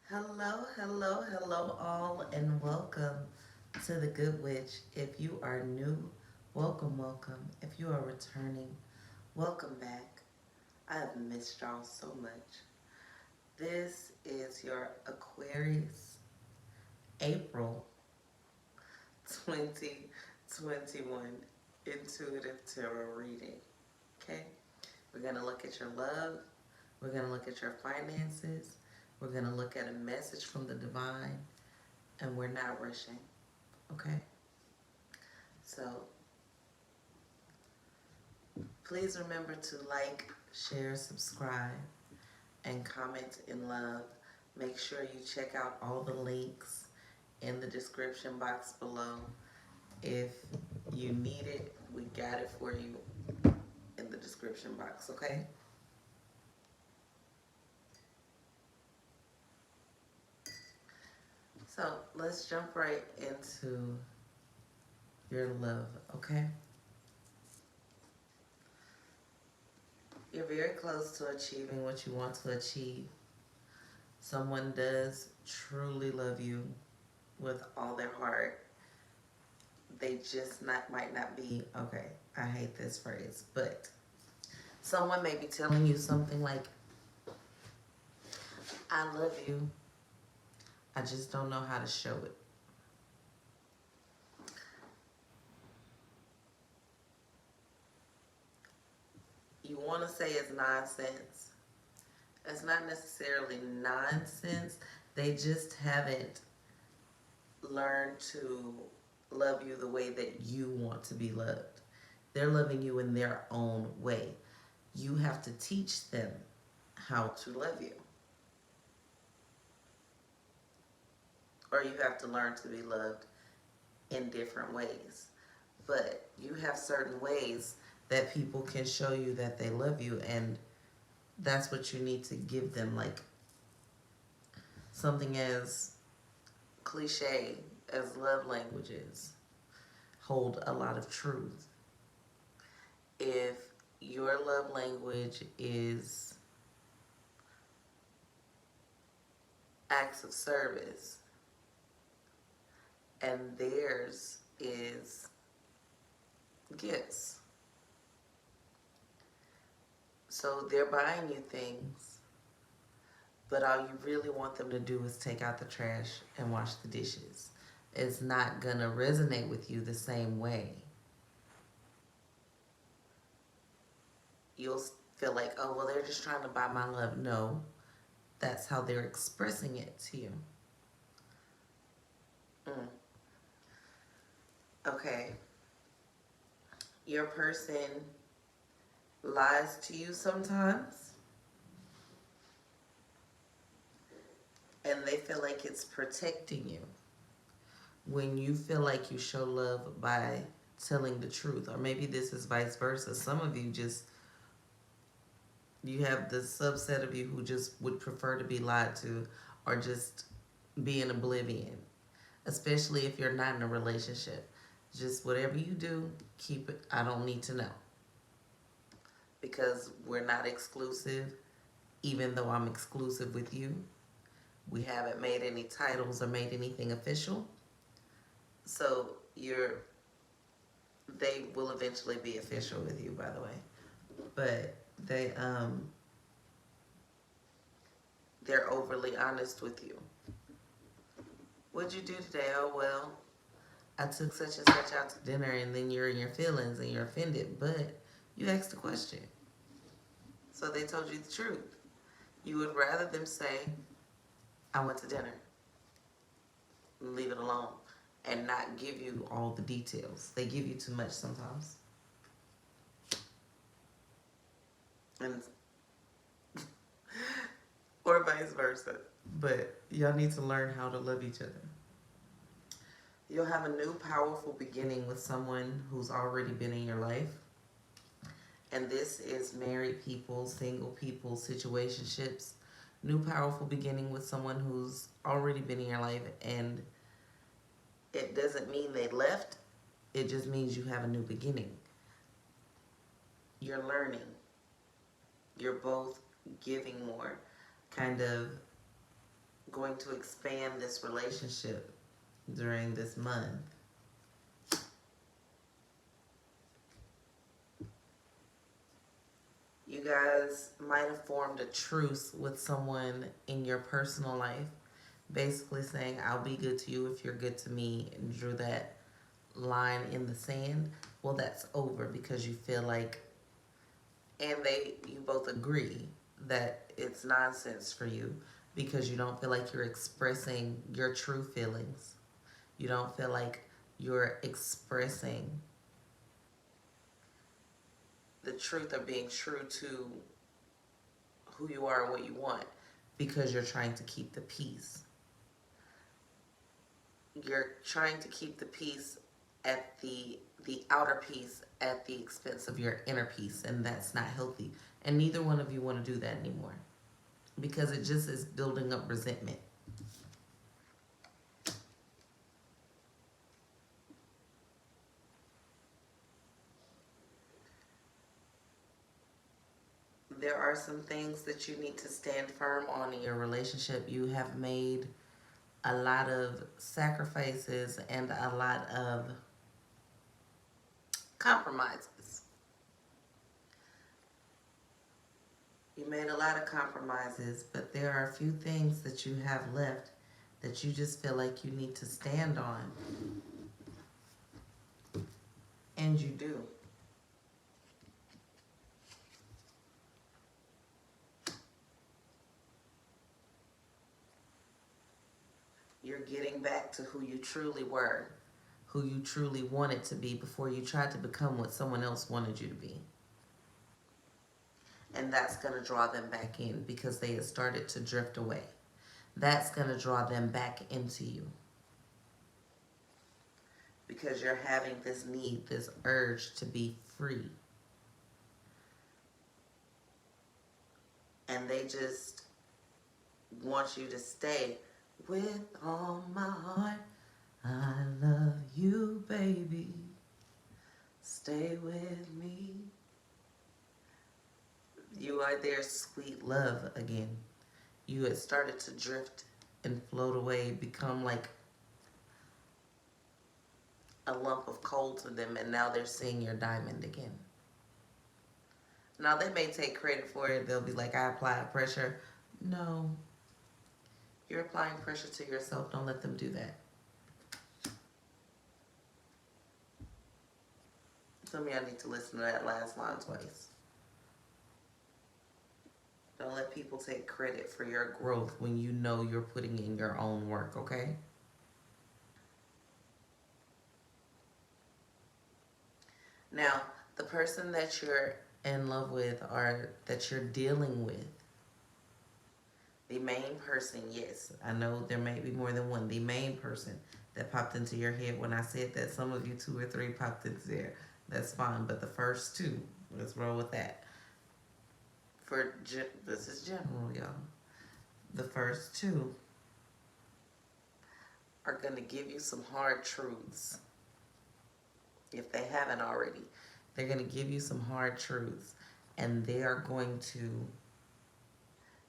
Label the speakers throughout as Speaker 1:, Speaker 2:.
Speaker 1: Hello, hello, hello, all, and welcome to the Good Witch. If you are new, welcome, welcome. If you are returning, welcome back. I have missed y'all so much. This is your Aquarius April 2021 intuitive tarot reading. Okay? We're going to look at your love, we're going to look at your finances, we're going to look at a message from the divine, and we're not rushing. Okay? So please remember to like, share, subscribe, and comment in love. Make sure you check out all the links in the description box below. If you need it, we got it for you in the description box, okay? So let's jump right into your love, okay? You're very close to achieving what you want to achieve. Someone does truly love you with all their heart. They just might not be, okay, I hate this phrase, but someone may be telling you something like, I love you, I just don't know how to show it. You want to say it's nonsense. It's not necessarily nonsense. They just haven't learned to love you the way that you want to be loved. They're loving you in their own way. You have to teach them how to love you. Or you have to learn to be loved in different ways. But you have certain ways that people can show you that they love you, and that's what you need to give them. Like something as cliche as love languages hold a lot of truth. If your love language is acts of service and theirs is gifts, so they're buying you things, but all you really want them to do is take out the trash and wash the dishes. It's not gonna resonate with you the same way. You'll feel like, oh, well, they're just trying to buy my love. No, that's how they're expressing it to you. Mm. Okay. Your person lies to you sometimes, and they feel like it's protecting you when you feel like you show love by telling the truth. Or maybe this is vice versa. Some of you just, you have the subset of you who just would prefer to be lied to or just be in oblivion, especially if you're not in a relationship. Just whatever you do, keep it. I don't need to know, because we're not exclusive, even though I'm exclusive with you. We haven't made any titles or made anything official. So they will eventually be official with you, by the way. But they're overly honest with you. What'd you do today? Oh, well, I took such and such out to dinner, and then you're in your feelings and you're offended, but you asked a question. So they told you the truth. You would rather them say, I went to dinner, leave it alone, and not give you all the details. They give you too much sometimes. And or vice versa. But y'all need to learn how to love each other. You'll have a new powerful beginning with someone who's already been in your life. And this is married people, single people, situationships. New powerful beginning with someone who's already been in your life. And it doesn't mean they left. It just means you have a new beginning. You're learning. You're both giving more. Kind of going to expand this relationship during this month. You guys might have formed a truce with someone in your personal life, basically saying, I'll be good to you if you're good to me, and drew that line in the sand. Well, that's over because you feel like, and you both agree that it's nonsense for you because you don't feel like you're expressing your true feelings. You don't feel like you're expressing the truth or being true to who you are and what you want because you're trying to keep the peace. You're trying to keep the peace at the outer peace at the expense of your inner peace, and that's not healthy. And neither one of you want to do that anymore because it just is building up resentment. There are some things that you need to stand firm on in your relationship. You have made a lot of sacrifices and a lot of compromises. You made a lot of compromises, but there are a few things that you have left that you just feel like you need to stand on. And you do. You're getting back to who you truly were, who you truly wanted to be before you tried to become what someone else wanted you to be. And that's going to draw them back in because they had started to drift away. That's going to draw them back into you because you're having this need, this urge to be free. And they just want you to stay. With all my heart, I love you, baby. Stay with me. You are their sweet love again. You had started to drift and float away, become like a lump of coal to them, and now they're seeing your diamond again. Now, they may take credit for it. They'll be like, I applied pressure. No. You're applying pressure to yourself. Don't let them do that. Some of y'all need to listen to that last line twice. Don't let people take credit for your growth when you know you're putting in your own work, okay? Now, the person that you're in love with or that you're dealing with, the main person, yes, I know there may be more than one, the main person that popped into your head when I said that, some of you 2 or 3 popped into there, that's fine, but the first 2, let's roll with that. This is general, y'all. The first 2 are going to give you some hard truths. If they haven't already, they're going to give you some hard truths, and they are going to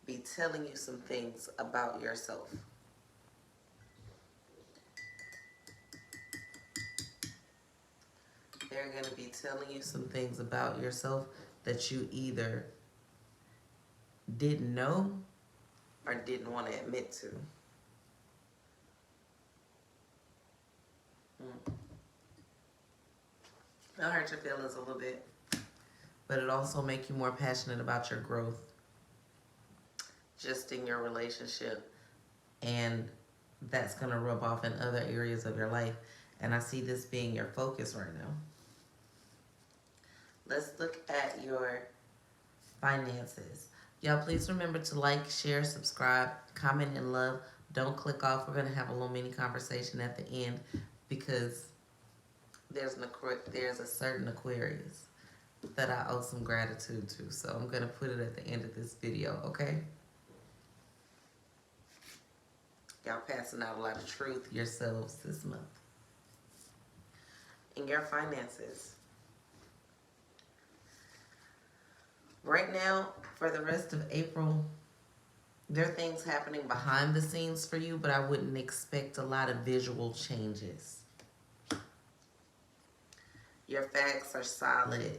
Speaker 1: be telling you some things about yourself. They're going to be telling you some things about yourself that you either didn't know or didn't want to admit to. It'll hurt your feelings a little bit, but it also make you more passionate about your growth just in your relationship, and that's going to rub off in other areas of your life, and I see this being your focus right now. Let's look at your finances. Y'all, please remember to like, share, subscribe, comment, and love. Don't click off. We're going to have a little mini conversation at the end because there's a certain Aquarius that I owe some gratitude to. So I'm going to put it at the end of this video, okay? Y'all passing out a lot of truth yourselves this month. In your finances. Right now, for the rest of April, There are things happening behind the scenes for you, but I wouldn't expect a lot of visual changes. Your facts are solid.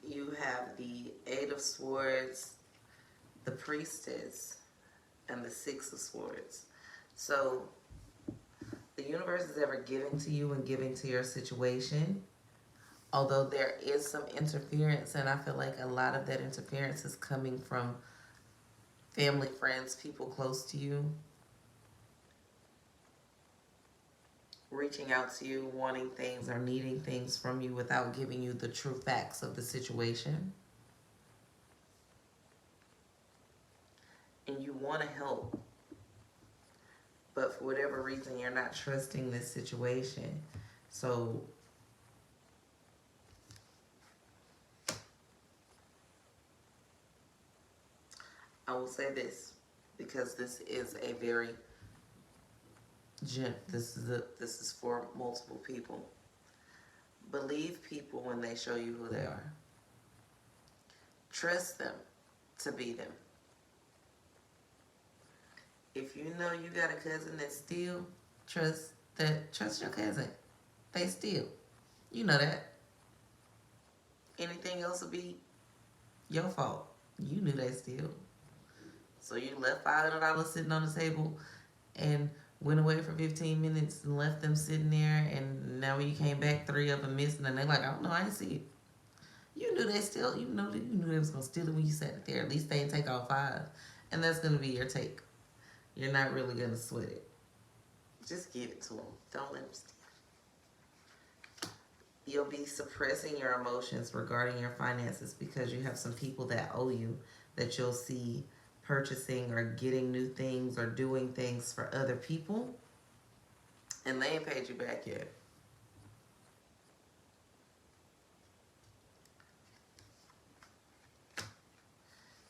Speaker 1: You have the Eight of Swords, the Priestess, and the Six of Swords. So the universe is ever giving to you and giving to your situation. Although there is some interference, and I feel like a lot of that interference is coming from family, friends, people close to you, reaching out to you, wanting things or needing things from you without giving you the true facts of the situation. And you want to help, but for whatever reason, you're not trusting this situation. So I will say this, because this is a very this is for multiple people. Believe people when they show you who they are. Trust them to be them. If you know you got a cousin that steal, trust your cousin. They steal. You know that. Anything else will be your fault. You knew they steal. So you left $500 sitting on the table and went away for 15 minutes and left them sitting there, and now when you came back, 3 of them missing, and they're like, I don't know, I didn't see it. You knew they still, you knew they was gonna steal it when you sat it there. At least they didn't take all 5. And that's gonna be your take. You're not really gonna sweat it. Just give it to them. Don't let them steal. You'll be suppressing your emotions regarding your finances because you have some people that owe you that you'll see purchasing or getting new things or doing things for other people, and they ain't paid you back yet.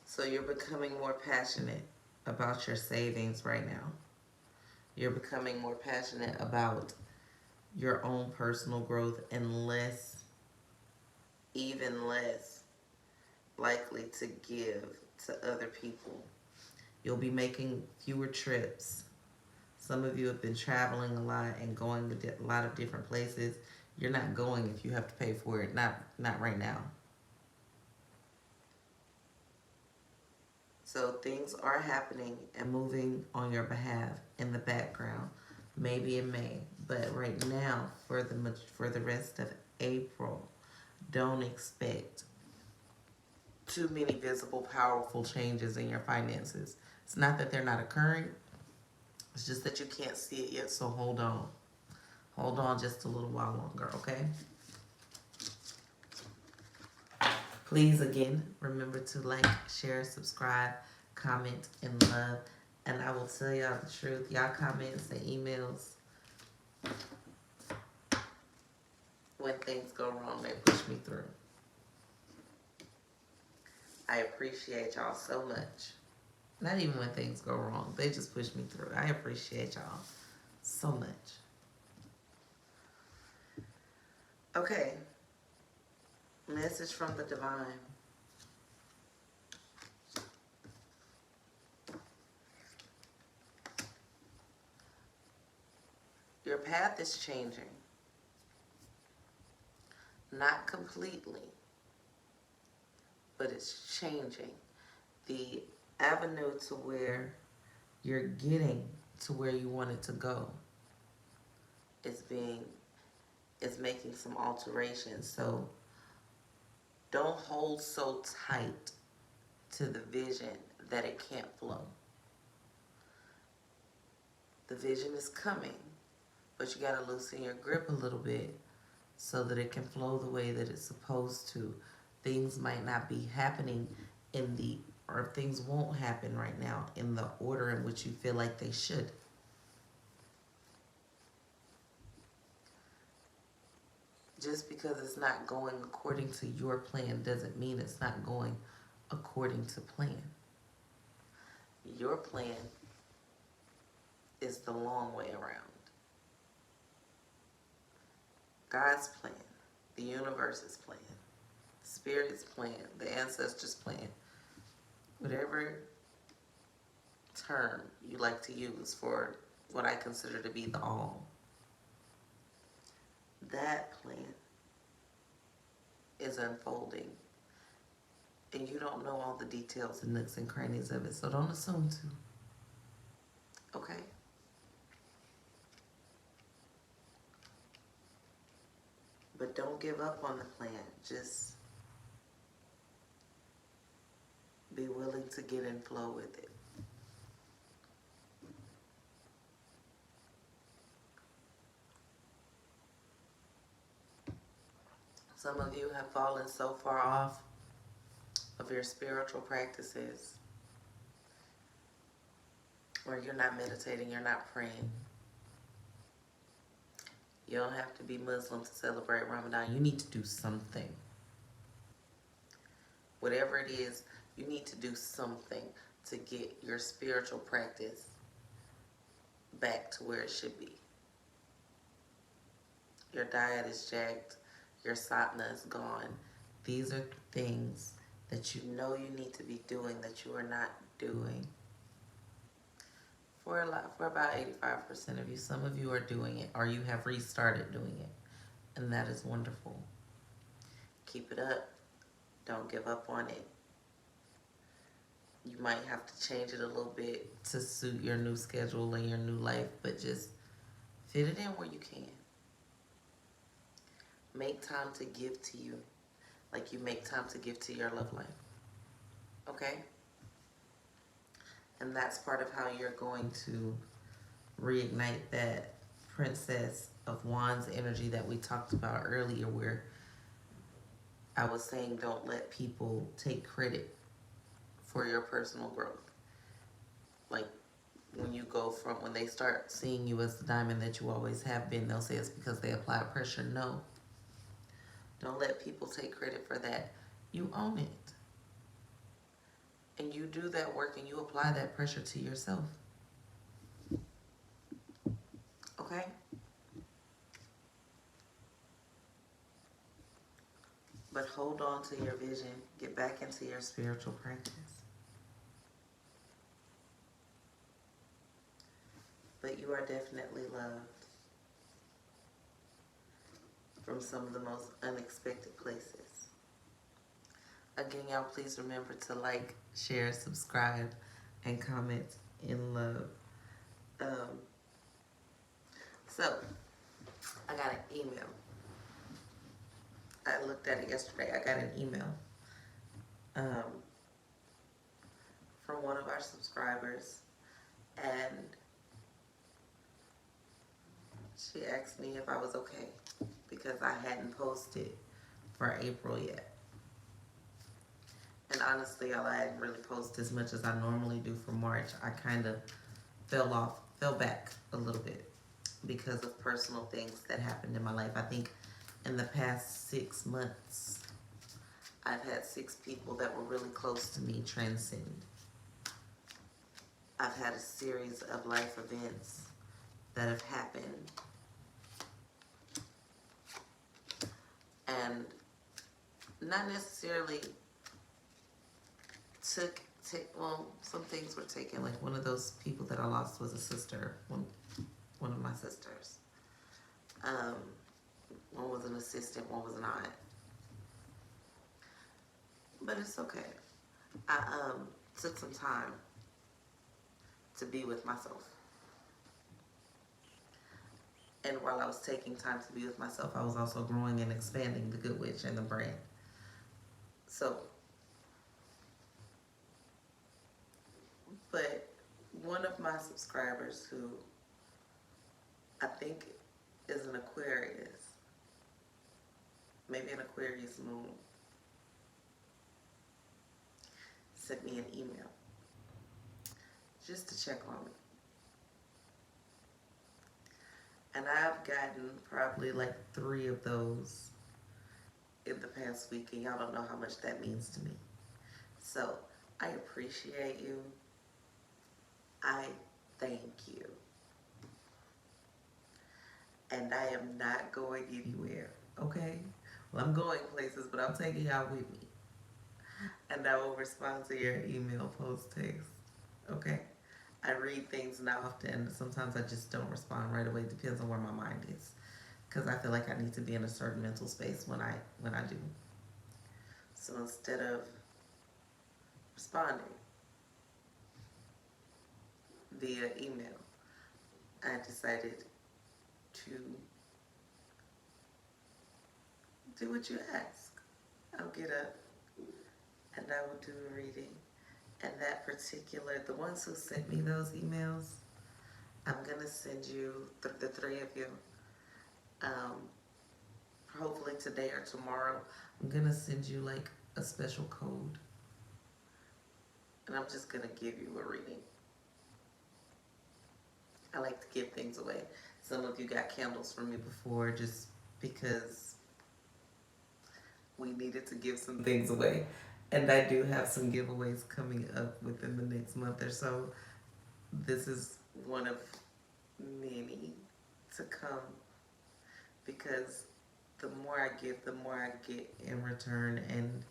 Speaker 1: So you're becoming more passionate about your savings right now. You're becoming more passionate about your own personal growth and even less likely to give to other people. You'll be making fewer trips. Some of you have been traveling a lot and going to a lot of different places. You're not going if you have to pay for it. Not right now. So things are happening and moving on your behalf in the background. Maybe in May, but right now, for the rest of April, don't expect too many visible, powerful changes in your finances. It's not that they're not occurring. It's just that you can't see it yet, so hold on. Hold on just a little while longer, okay? Please, again, remember to like, share, subscribe, comment, and love. And I will tell y'all the truth. Y'all comments and emails, when things go wrong, they push me through. I appreciate y'all so much. Not even when things go wrong. They just push me through. I appreciate y'all so much. Okay. Message from the divine. Your path is changing. Not completely, but it's changing. The avenue to where you're getting to where you want it to go is making some alterations. So don't hold so tight to the vision that it can't flow. The vision is coming, but you gotta loosen your grip a little bit so that it can flow the way that it's supposed to. Things might not be happening or things won't happen right now in the order in which you feel like they should. Just because it's not going according to your plan doesn't mean it's not going according to plan. Your plan is the long way around. God's plan, the universe's plan, Spirit's plan, the ancestors' plan, whatever term you like to use for what I consider to be the all, that plan is unfolding. And you don't know all the details and nooks and crannies of it, so don't assume to. Okay? But don't give up on the plan. Just be willing to get in flow with it. Some of you have fallen so far off of your spiritual practices where you're not meditating, you're not praying. You don't have to be Muslim to celebrate Ramadan. You need to do something. Whatever it is, you need to do something to get your spiritual practice back to where it should be. Your diet is jacked. Your sadhana is gone. These are things that you know you need to be doing that you are not doing. For about 85% of you, some of you are doing it or you have restarted doing it. And that is wonderful. Keep it up. Don't give up on it. You might have to change it a little bit to suit your new schedule and your new life, but just fit it in where you can. Make time to give to you like you make time to give to your love life. Okay? And that's part of how you're going to reignite that Princess of Wands energy that we talked about earlier, where I was saying don't let people take credit for your personal growth. Like when they start seeing you as the diamond that you always have been, they'll say it's because they apply pressure. No. Don't let people take credit for that. You own it. And you do that work and you apply that pressure to yourself. Okay? But hold on to your vision. Get back into your spiritual practice. But you are definitely loved from some of the most unexpected places. Again, y'all, please remember to like, share, subscribe, and comment in love. So, I got an email. I looked at it yesterday. I got an email from one of our subscribers, and she asked me if I was okay because I hadn't posted for April yet. And honestly, y'all, I didn't really post as much as I normally do for March. I kind of fell back a little bit because of personal things that happened in my life. I think in the past 6 months, I've had 6 people that were really close to me transcend. I've had a series of life events that have happened. And not necessarily well, some things were taken. Like one of those people that I lost was a sister, one of my sisters. One was an assistant, one was not. But it's okay. I took some time to be with myself. And while I was taking time to be with myself, I was also growing and expanding the Good Witch and the brand. So, but one of my subscribers who I think is an Aquarius, maybe an Aquarius moon, sent me an email just to check on me. And I've gotten probably like 3 of those in the past week, and y'all don't know how much that means to me. So I appreciate you. I thank you. and I am not going anywhere. Okay? Well, I'm going places, but I'm taking y'all with me. And I will respond to your email, post, text. Okay? I read things now often. Sometimes I just don't respond right away. Depends on where my mind is, because I feel like I need to be in a certain mental space when I do. So instead of responding via email, I decided to do what you ask. I'll get up and I will do a reading. And that particular, the ones who sent me those emails, I'm gonna send you the three of you. Um, Hopefully today or tomorrow. I'm gonna send you like a special code, and I'm just gonna give you a reading. I like to give things away. Some of you got candles from me before, just because we needed to give some things away. And I do have some giveaways coming up within the next month or so. This is one of many to come, because the more I give, the more I get in return. And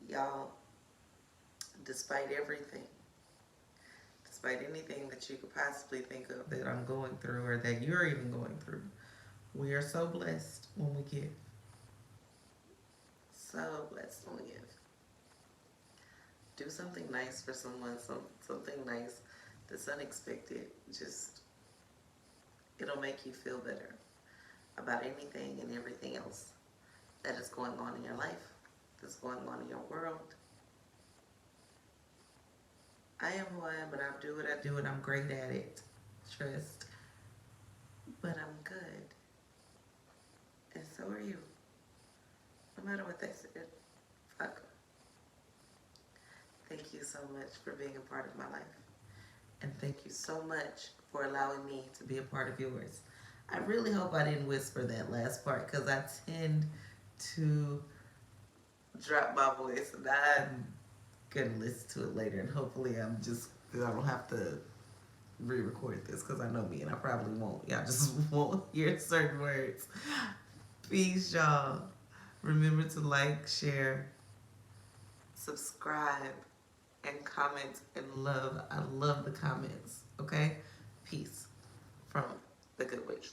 Speaker 1: y'all, despite everything, despite anything that you could possibly think of that I'm going through or that you're even going through, we are so blessed when we give. So blessed when we give. Do something nice for someone, something nice that's unexpected. Just, it'll make you feel better about anything and everything else that is going on in your life, that's going on in your world. I am who I am, and I do what I do, and I'm great at it. Trust. But I'm good. And so are you. No matter what they said, fuck 'em. Thank you so much for being a part of my life. And thank you so much for allowing me to be a part of yours. I really hope I didn't whisper that last part, because I tend to drop my voice, and I'm gonna listen to it later, and hopefully I don't have to re-record this, because I know me and I probably won't. Y'all just won't hear certain words. Peace, y'all. Remember to like, share, subscribe, and comment and love. I love the comments. Okay? Peace from the Good Witch.